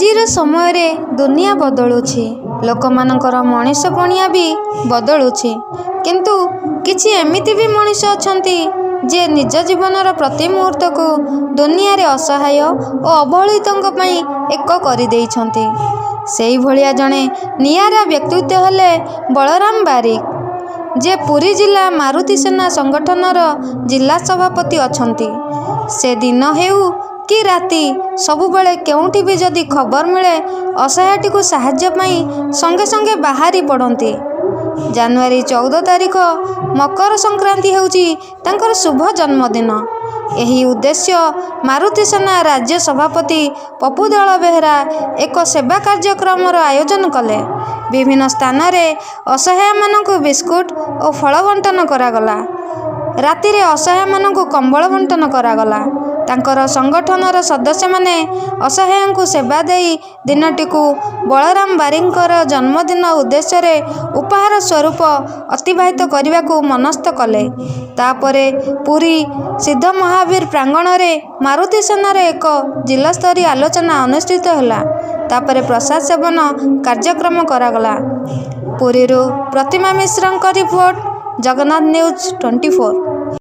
ଆଜିର ସମୟରେ ଦୁନିଆ ବଦଳୁଛି, ଲୋକମାନଙ୍କର ମଣିଷପଣିଆ ବି ବଦଳୁଛି। କିନ୍ତୁ କିଛି ଏମିତି ବି ମଣିଷ ଅଛନ୍ତି ଯେ ନିଜ ଜୀବନର ପ୍ରତି ମୁହୂର୍ତ୍ତକୁ ଦୁନିଆରେ ଅସହାୟ ଓ ଅବହେଳିତଙ୍କ ପାଇଁ ଏକ କରିଦେଇଛନ୍ତି। ସେଇଭଳିଆ ଜଣେ ନିଆରା ବ୍ୟକ୍ତିତ୍ୱ ହେଲେ ବଳରାମ ବାରିକ, ଯେ ପୁରୀ ଜିଲ୍ଲା ମାରୁତି ସେନା ସଂଗଠନର ଜିଲ୍ଲା ସଭାପତି ଅଛନ୍ତି। ସେ ଦିନ ହେଉ କି ରାତି ସବୁବେଳେ କେଉଁଠି ବି ଯଦି ଖବର ମିଳେ ଅସହାୟଟିକୁ ସାହାଯ୍ୟ ପାଇଁ ସଙ୍ଗେ ସଙ୍ଗେ ବାହାରି ପଡ଼ନ୍ତି। ଜାନୁଆରୀ 14 ତାରିଖ ମକର ସଂକ୍ରାନ୍ତି ହେଉଛି ତାଙ୍କର ଶୁଭ ଜନ୍ମଦିନ। ଏହି ଉଦ୍ଦେଶ୍ୟ ମାରୁତି ସେନା ରାଜ୍ୟ ସଭାପତି ପପୁଦଳ ବେହେରା ଏକ ସେବା କାର୍ଯ୍ୟକ୍ରମର ଆୟୋଜନ କଲେ। ବିଭିନ୍ନ ସ୍ଥାନରେ ଅସହାୟମାନଙ୍କୁ ବିସ୍କୁଟ ଓ ଫଳ ବଣ୍ଟନ କରାଗଲା। ରାତିରେ ଅସହାୟମାନଙ୍କୁ କମ୍ବଳ ବଣ୍ଟନ କରାଗଲା। ତାଙ୍କର ସଂଗଠନର ସଦସ୍ୟମାନେ ଅସହାୟଙ୍କୁ ସେବା ଦେଇ ଦିନଟିକୁ ବଳରାମ ବାରିକଙ୍କର ଜନ୍ମଦିନ ଉଦ୍ଦେଶ୍ୟରେ ଉପହାର ସ୍ୱରୂପ ଅତିବାହିତ କରିବାକୁ ମନସ୍ଥ କଲେ। ତାପରେ ପୁରୀ ସିଦ୍ଧମହାବୀର ପ୍ରାଙ୍ଗଣରେ ମାରୁତି ସେନାର ଏକ ଜିଲ୍ଲାସ୍ତରୀୟ ଆଲୋଚନା ଅନୁଷ୍ଠିତ ହେଲା। ତାପରେ ପ୍ରସାଦ ସେବନ କାର୍ଯ୍ୟକ୍ରମ କରାଗଲା। ପୁରୀରୁ ପ୍ରତିମା ମିଶ୍ରଙ୍କ ରିପୋର୍ଟ, ଜଗନ୍ନାଥ ନ୍ୟୁଜ୍ 24।